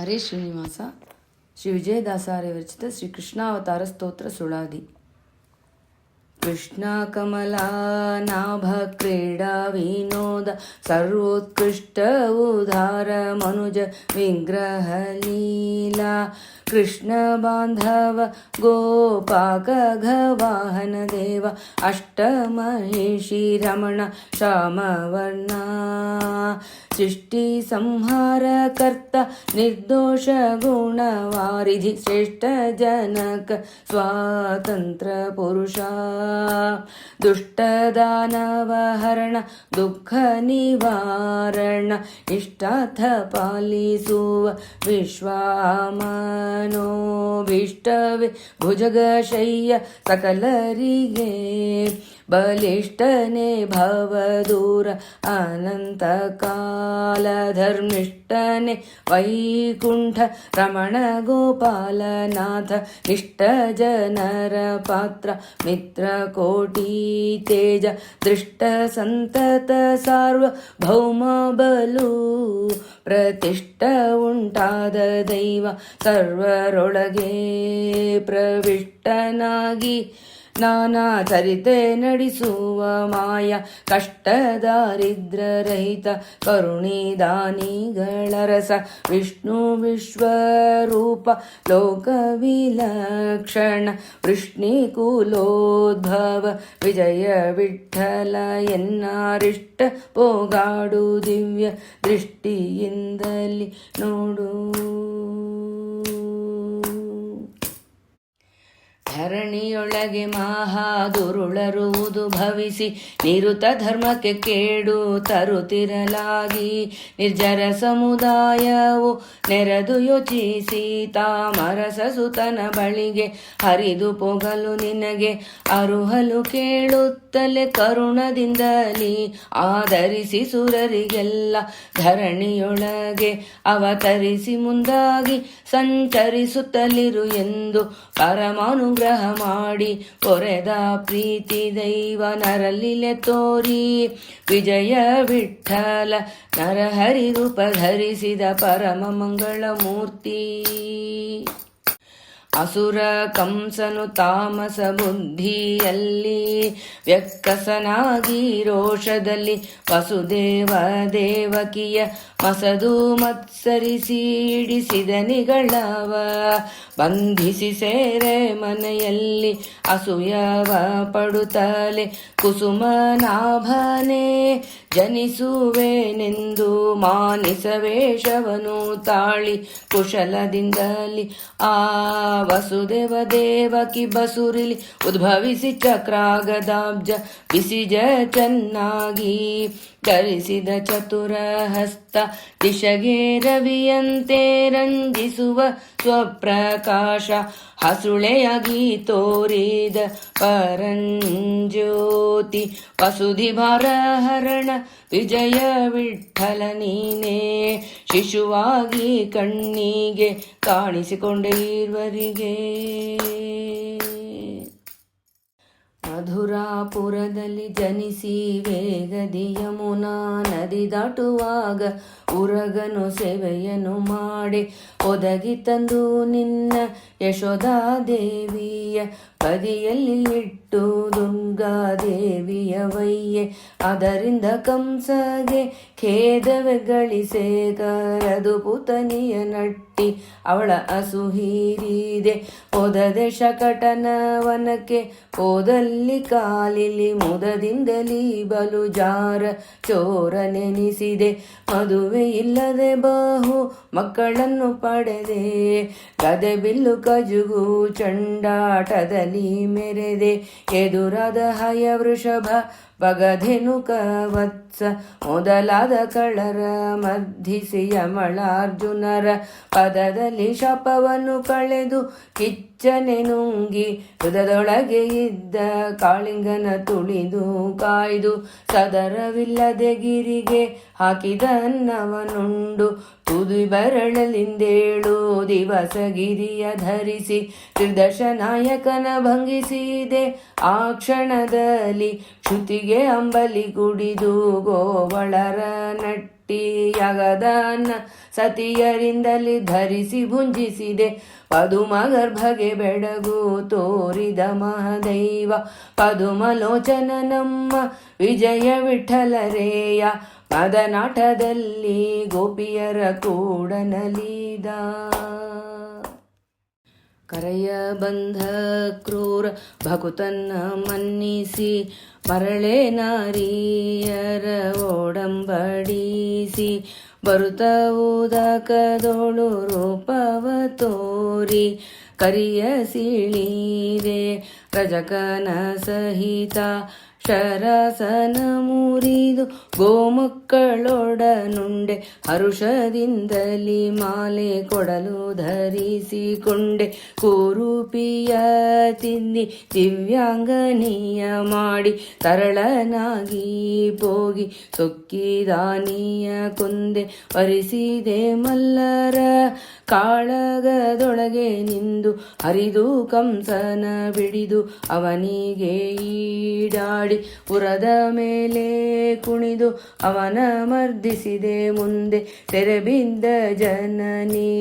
ಹರೇ ಶ್ರೀನಿವಾಸ. ಶ್ರೀ ವಿಜಯದಾಸಾರ್ಯ ವಿರಚಿತ ಶ್ರೀ ಕೃಷ್ಣಾವತಾರ ಸ್ತೋತ್ರ ಸುಳಾದಿ. ಕೃಷ್ಣ ಕಮಲಾ ನಾಭ ಕ್ರೀಡಾ ವಿನೋದ ಸರ್ವೋತ್ಕೃಷ್ಟ ಉದಾರ ಮನುಜ ವಿಗ್ರಹ ಲೀಲಾ ಕೃಷ್ಣ ಬಾಂಧವ ಗೋಪಾಕ ಘವಾಹನ ದೇವ ಅಷ್ಟಮಹಿಷಿ ರಮಣ ಶ್ಯಾಮವರ್ಣ ಸೃಷ್ಟಿ ಸಂಹಾರ ಕರ್ತ ನಿರ್ದೋಷ ಗುಣವಾರಿಧಿ ಶ್ರೇಷ್ಠ ಜನಕ ಸ್ವಾತಂತ್ರ್ಯ ಪುರುಷ ದುಷ್ಟ ದಾನವ ಹರಣ ದುಃಖ ನಿವಾರಣ ಇಷ್ಟಾರ್ಥ ಪಾಲಿಸುವ ವಿಶ್ವಾಮನೋಭಿಷ್ಟವೇ ಭುಜಗಶಯ್ಯ ಸಕಲರಿಗೆ ಬಲಿಷ್ಠನೆ ಭವದೂರ ಅನಂತ ಕಾಲ ಧರ್ಮಿಷ್ಠನೆ ವೈಕುಂಠ ರಮಣ ಗೋಪಾಲನಾಥ ಇಷ್ಟ ಜನರ ಪಾತ್ರ ಮಿತ್ರ ಕೋಟಿ ತೇಜ ದೃಷ್ಟ ಸಂತತ ಸಾರ್ವಭೌಮ ಬಲು ಪ್ರತಿಷ್ಠ ಉಂಟಾದ ದೈವ ಸರ್ವರೊಳಗೆ ಪ್ರವಿಷ್ಟನಾಗಿ ನಾನಾ ಚರಿತೆ ನಡೆಸುವ ಮಾಯ ಕಷ್ಟ ದಾರಿದ್ರ ರಹಿತ ಕರುಣಿದಾನಿಗಳ ರಸ ವಿಷ್ಣು ವಿಶ್ವರೂಪ ಲೋಕ ವಿಲಕ್ಷಣ ವೃಷ್ಣಿಕುಲೋದ್ಭವ ವಿಜಯ ವಿಠಲ ಎನ್ನಾರಿಷ್ಟ ಪೋಗಾಡು ದಿವ್ಯ ದೃಷ್ಟಿಯಿಂದಲಿ ನೋಡು. ಧರಣಿಯೊಳಗೆ ಮಹಾದುರುಳರುವುದು ಭವಿಸಿ ನಿರುತ ಧರ್ಮಕ್ಕೆ ಕೇಡು ತರುತ್ತಿರಲಾಗಿ ನಿರ್ಜರ ಸಮುದಾಯವು ನೆರೆದು ಯೋಚಿಸಿ ತಾಮರಸ ಸುತನ ಬಳಿಗೆ ಹರಿದು ಪೊಗಲು ನಿನಗೆ ಅರುಹಲು ಕೇಳುತ್ತಲೇ ಕರುಣದಿಂದಲಿ ಆಧರಿಸಿ ಸುರರಿಗೆಲ್ಲ ಧರಣಿಯೊಳಗೆ ಅವತರಿಸಿ ಮುಂದಾಗಿ ಸಂಚರಿಸುತ್ತಲಿರು ಎಂದು ಪರಮಾನುಗ್ರಹ ಮಾಡಿ ಪೊರೆದ ಪ್ರೀತಿ ದೈವ ನರಲಿಲೆ ತೋರಿ ವಿಜಯ ವಿಠಲ ನರಹರಿ ರೂಪ ಧರಿಸಿದ ಪರಮ ಮಂಗಳ ಮೂರ್ತಿ. ಅಸುರ ಕಂಸನು ತಾಮಸ ಬುದ್ಧಿಯಲ್ಲಿ ವ್ಯಕ್ಕಸನಾಗಿ ರೋಷದಲ್ಲಿ ವಸುದೇವ ದೇವಕಿಯ ಮಸದು ಮತ್ಸರಿಸಿ ಇಡಿಸಿದ ನಿಗಳವ ಬಂಧಿಸಿ ಸೇರೆ ಮನೆಯಲ್ಲಿ ಅಸೂಯವ ಪಡುತ್ತಲೆ ಕುಸುಮನಾಭನೇ ಜನಿಸುವೆನೆಂದು ಮಾನಿಸ ವೇಷವನು ತಾಳಿ ಕುಶಲದಿಂದಲಿ ಆ ವಸುದೇವ ದೇವಕಿ ಬಸುರಿಲಿ ಉದ್ಭವಿಸಿ ಚಕ್ರಾಗದಾಬ್ಜ ಬಿಸಿಜ ಚೆನ್ನಾಗಿ ಧರಿಸಿದ ಚತುರ ಹಸ್ತ ದಿಶಗೆ ರವಿಯಂತೆ ರಂಜಿಸುವ ಸ್ವಪ್ರಕಾಶ ಹಸುಳೆಯಾಗಿ ತೋರಿದ ಪರಂಜ್ಯೋತಿ ವಸುಧಿ ಭಾರಹರಣ ವಿಜಯ ವಿಠಲ ನೀನೇ ಶಿಶುವಾಗಿ ಕಣ್ಣಿಗೆ ಕಾಣಿಸಿಕೊಂಡೆ ಇರುವರಿಗೆ. ಮಧುರಾಪುರದಲ್ಲಿ ಜನಿಸಿ ವೇಗದಿ ಯಮುನಾ ನದಿ ದಾಟುವಾಗ ಉರಗನು ಸೇವೆಯನ್ನು ಮಾಡಿ ಒದಗಿ ತಂದು ನಿನ್ನ ಯಶೋಧಾದೇವಿಯ ಬದಿಯಲ್ಲಿ ಇಟ್ಟು ದುರ್ಗಾದೇವಿಯ ವಯ್ಯೆ ಅದರಿಂದ ಕಂಸಗೆ ಖೇದವೆ ಗಳಿಸೆ ಕರದು ಪುತನಿಯ ನಟ್ಟಿ ಅವಳ ಅಸುಹೀರಿದೆ ಓದದೆ ಶಕಟನವನಕ್ಕೆ ಹೋದಲ್ಲಿ ಕಾಲಿಲಿ ಮುದದಿಂದಲೀ ಬಲು ಜಾರ ಚೋರ ನೆನಿಸಿದೆ ಮದುವೆ ಇಲ್ಲದೆ ಬಹು ಮಕ್ಕಳನ್ನು ಪಡೆದೆ ಗದೆ ಬಿಲ್ಲು ಕಜುಗು ಚಂಡಾಟದಲ್ಲಿ ಮೆರೆದೆ ಎದುರಾದ ಹಯ ವೃಷಭ ಬಗಧೆನುಕ ವತ್ಸ ಮೊದಲಾದ ಕಳರ ಮರ್ಧಿಸಿ ಯಮಳಾರ್ಜುನರ ಪದದಲ್ಲಿ ಶಾಪವನ್ನು ಕಳೆದು ಕಿಚ್ಚನೆ ನುಂಗಿ ಹೃದಯದೊಳಗೆ ಇದ್ದ ಕಾಳಿಂಗನ ತುಳಿದು ಕಾಯ್ದು ಸದರವಿಲ್ಲದೆ ಗಿರಿಗೆ ಹಾಕಿದ ಅನ್ನವನುಂಡು ತುದಿ ಬರಳಲಿಂದೇಳು ದಿವಸ ಗಿರಿಯ ಧರಿಸಿ ನಿರ್ದಶನಾಯಕನ ಭಂಗಿಸಿದೆ ಆ ಕ್ಷಣದಲ್ಲಿ ಶ್ರುತಿಗೆ ಅಂಬಲಿ ಕುಡಿದು ಗೋವಳರ ನಟ್ಟಿ ಸೃಷ್ಟಿಯಾಗದನ್ನ ಸತಿಯರಿಂದಲೇ ಧರಿಸಿ ಭುಂಜಿಸಿದೆ. ಪದುಮಗರ್ಭಗೆ ಬೆಡಗು ತೋರಿದ ಮಹದೈವ ಪದುಮಲೋಚನ ನಮ್ಮ ವಿಜಯ ವಿಠಲರೇಯ. ಮದನಾಟದಲ್ಲಿ ಗೋಪಿಯರ ಕೂಡನಲಿದ. ಕರೆಯ ಬಂಧ ಕ್ರೂರ ಭಕುತನ್ನ ಮನ್ನಿಸಿ ಮರಳೆ ನಾರಿಯರ ಓಡಂಬಡಿಸಿ ಬರುತ್ತ ಉದಕದೋಳು ರೂಪವ ತೋರಿ ಕರಿಯ ಸಿಳಿದೆ ರಜಕನ ಸಹಿತ ಶರಾಸನ ಮುರಿದು ಗೋಮಕ್ಕಳೊಡನುಂಡೆ ಹರುಷದಿಂದಲಿ ಮಾಲೆ ಕೊಡಲು ಧರಿಸಿಕೊಂಡೆ. ಕುರೂಪಿಯ ತಿಂದಿ ದಿವ್ಯಾಂಗನೀಯ ಮಾಡಿ ತರಳನಾಗಿ ಪೋಗಿ ಸೊಕ್ಕಿದಾನಿಯ ಕೊಂದೆ ವರಿಸಿದೆ ಮಲ್ಲರ ಕಾಳಗದೊಳಗೆ ನಿಂದು ಹರಿದು ಕಂಸನ ಬಿಡಿದು ಅವನಿಗೆ ಈಡಾಡಿ ಉರದ ಮೇಲೆ ಕುಣಿದು ಅವನ ಮರ್ದಿಸಿದೆ. ಮುಂದೆ ತೆರೆಬಿದ್ದ ಜನನಿ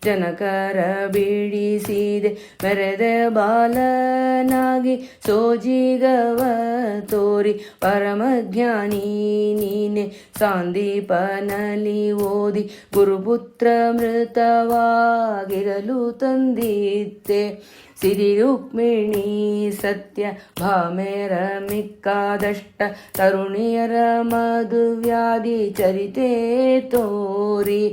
ಜನಕರ ಬಿಡಿಸಿದೆ. ಮೆರೆದ ಬಾಲನಾಗಿ ಸೋಜಿಗವ ತೋರಿ ಪರಮಜ್ಞಾನಿ ನೀನೆ ಸಾಂದೀಪನಲಿ ಓದಿ ಗುರುಪುತ್ರ ಮೃತವಾಗಿರಲು ತಂದಿತ್ತೆ. ಸಿರಿ ರುಕ್ಮಿಣಿ ಸತ್ಯ ಭಾಮೇರ ಮಿಕ್ಕಾದಷ್ಟ ತರುಣಿಯರ ಮಧುವ್ಯಾಧಿ ಚರಿತೆ ತೋರಿ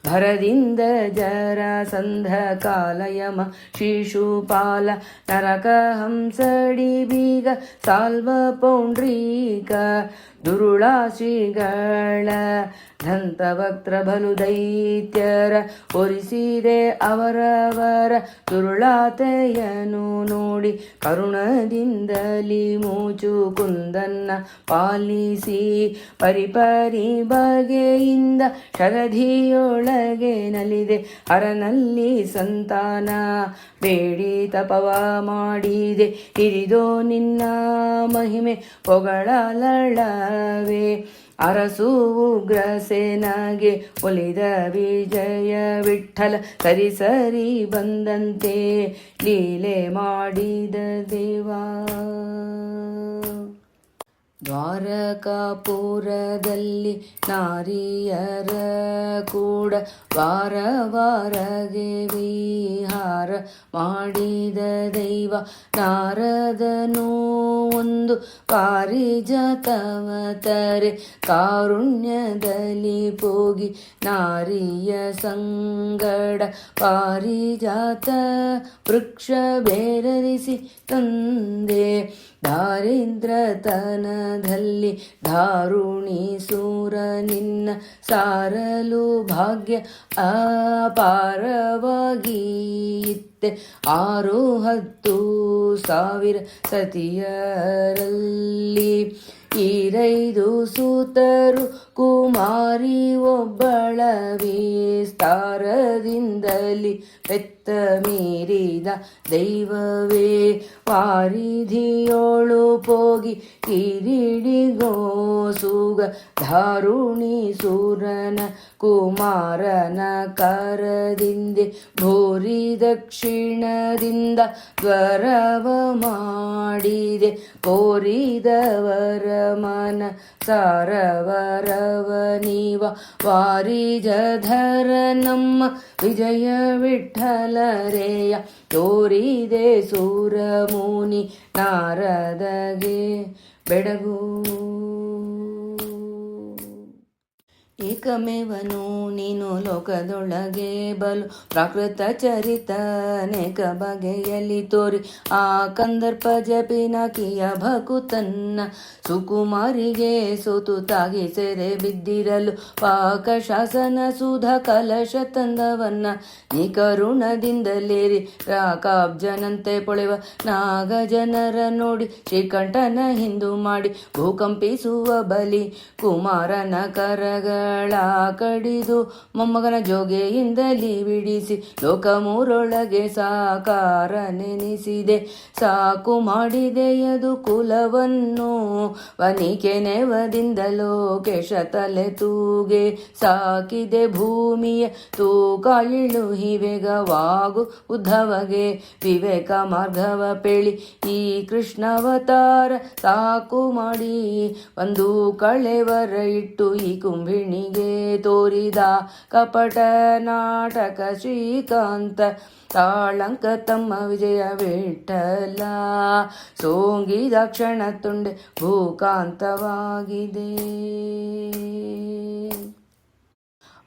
ಭರದಿಂದ ಜರಾಸಂಧ ಕಾಲಯಮ ಶಿಶುಪಾಲ ನರಕ ಹಂಸಡಿ ಬೀಗ ಸಾಲ್ವ ಪೌಂಡ್ರೀಕ ದುರುಳಾಶಿಗಳ ದಂತವಕ್ತ್ರ ಬಲು ದೈತ್ಯರ ಒರಿಸಿದೆ ಅವರವರ ದುರುಳಾತೆಯನು ನೋಡಿ ಕರುಣದಿಂದಲಿ ಮೂಚು ಕುಂದನ್ನ ಪಾಲಿಸಿ ಪರಿಪರಿ ಬಗೆಯಿಂದ ಶರಧಿಯೊಳಗೆ ನಲಿದೆ. ಹರನಲ್ಲಿ ಸಂತಾನ ಬೇಡಿ ತಪವ ಮಾಡಿದೆ. ಹಿರಿದೋ ನಿನ್ನ ಮಹಿಮೆ ಪೊಗಳಲಳವೇ ಅರಸು ಉಗ್ರಸೇನಾಗೆ ಒಲಿದ ವಿಜಯ ವಿಠಲ ಸರಿ ಸರಿ ಬಂದಂತೆ ಲೀಲೆ ಮಾಡಿದ ದೇವಾ. ದ್ವಾರಕಾಪುರದಲ್ಲಿ ನಾರಿಯರ ಕೂಡ ವಾರ ವಾರಗೆ ವಿಹಾರ ಮಾಡಿದ ದೈವ. ನಾರದನು ಒಂದು ಪಾರಿಜಾತವ ತಾರೆ ಕಾರುಣ್ಯದಲ್ಲಿ ಪೋಗಿ ನಾರಿಯ ಸಂಗಡ ಪಾರಿಜಾತ ವೃಕ್ಷ ಬೇರರಿಸಿ ತಂದೆ. ದಾರಿದ್ರತನದಲ್ಲಿ ದಾರುಣಿ ಸೂರ ನಿನ್ನ ಸಾರಲು ಭಾಗ್ಯ ಅಪಾರವಾಗಿ ಇತ್ತೆ. 6-10 ಸತಿಯರಲ್ಲಿ 5 ಸೂತರು ಕುಮಾರಿ ಒಬ್ಬಳ ವಿಸ್ತಾರದಿಂದಲಿ ಪೆತ್ತ ಮೀರಿದ ದೈವವೇ. ವಾರಿಧಿಯೋಳು ಪೋಗಿ ಕಿರಿಡಿಗೋ ಸೂಗ ಧಾರುಣಿ ಸೂರನ ಕುಮಾರನ ಕರದಿಂದೆ ಭೂರಿ ದಕ್ಷಿಣದಿಂದ ದ್ವರವ ಮಾಡಿದೆ. ಕೋರಿದವರ ಮನ ಸಾರವರವ ನೀವ ವಾರಿಜಧರ ನಮ್ಮ ವಿಜಯ ವಿಠಲರೇಯ. ತೋರಿದೆ ಸೂರಮುನಿ ನಾರದಗೆ ಬೆಡಗು. ಏಕಮೇವನು ನೀನು ಲೋಕದೊಳಗೆ ಬಲು ಪ್ರಾಕೃತ ಚರಿತ ಅನೇಕ ಬಗೆಯಲ್ಲಿ ತೋರಿ ಆ ಕಂದರ್ಪ ಜಪಿನಾಕಿಯ ಭಕುತನ್ನ ಸುಕುಮಾರಿಗೆ ಸೋತು ತಾಗಿ ಸೆರೆ ಬಿದ್ದಿರಲು ಪಾಕ ಶಾಸನ ಸುಧ ಕಲಶ ತಂದವನ್ನ ನೀ ಕರುಣದಿಂದಲೇರಿ ರಾಕಾಬ್ಜನಂತೆ ಪೊಳೆವ ನಾಗ ಜನರ ನೋಡಿ ಶ್ರೀಕಂಠನ ಹಿಂದು ಮಾಡಿ ಭೂಕಂಪಿಸುವ ಬಲಿ ಕುಮಾರನ ಕರಗಳ ಮಗಳ ಕಡಿದು ಮೊಮ್ಮಗನ ಜೋಗೆಯಿಂದಲಿ ಬಿಡಿಸಿ ಲೋಕ ಮೂರೊಳಗೆ ಸಾಕಾರ ನೆನೆಸಿದೆ. ಸಾಕು ಮಾಡಿದೆಯದು ಕುಲವನ್ನು ವನಿಕೆ ನೆವದಿಂದ ಲೋಕೇಶ ತಲೆ ತೂಗೆ. ಸಾಕಿದೆ ಭೂಮಿಯ ತೂಕ ಇಳುಹಿ ವೇಗವಾಗು ಉದ್ಧವಗೆ ವಿವೇಕ ಮಾರ್ಗವ ಪೇಳಿ ಈ ಕೃಷ್ಣಾವತಾರ ಸಾಕು ಮಾಡಿ ಒಂದು ಕಳೆವರ ಇಟ್ಟು ಈ ಕುಂಭಿಣಿಗೆ ತೋರಿದ ಕಪಟ ನಾಟಕ ಶ್ರೀಕಾಂತ ತಾಳಂಕ ತಮ್ಮ ವಿಜಯ ವಿಠಲ ಸೋಂಗಿದ ಕ್ಷಣ ತುಂಡೆ ಭೂಕಾಂತವಾಗಿದೆ.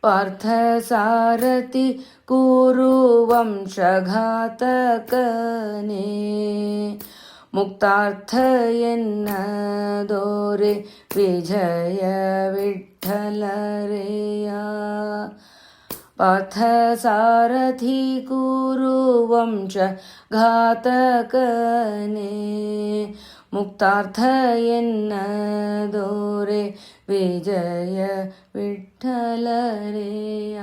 ಪಾರ್ಥ ಸಾರಥಿ ಕುರುವಂಶಘಾತಕನೇ ಮುಕ್ತಾರ್ಥ ಎನ್ನದೋರೆ ವಿಜಯ ವಿಠ್ಠಲರೆಯ. ಪಾರ್ಥ ಸಾರಥಿ ಕುರುವಂಶಘಾತಕನೇ ಮುಕ್ತಾರ್ಥ ಎನ್ನದೋರೆ ವಿಜಯ ವಿಠ್ಠಲರೆಯ.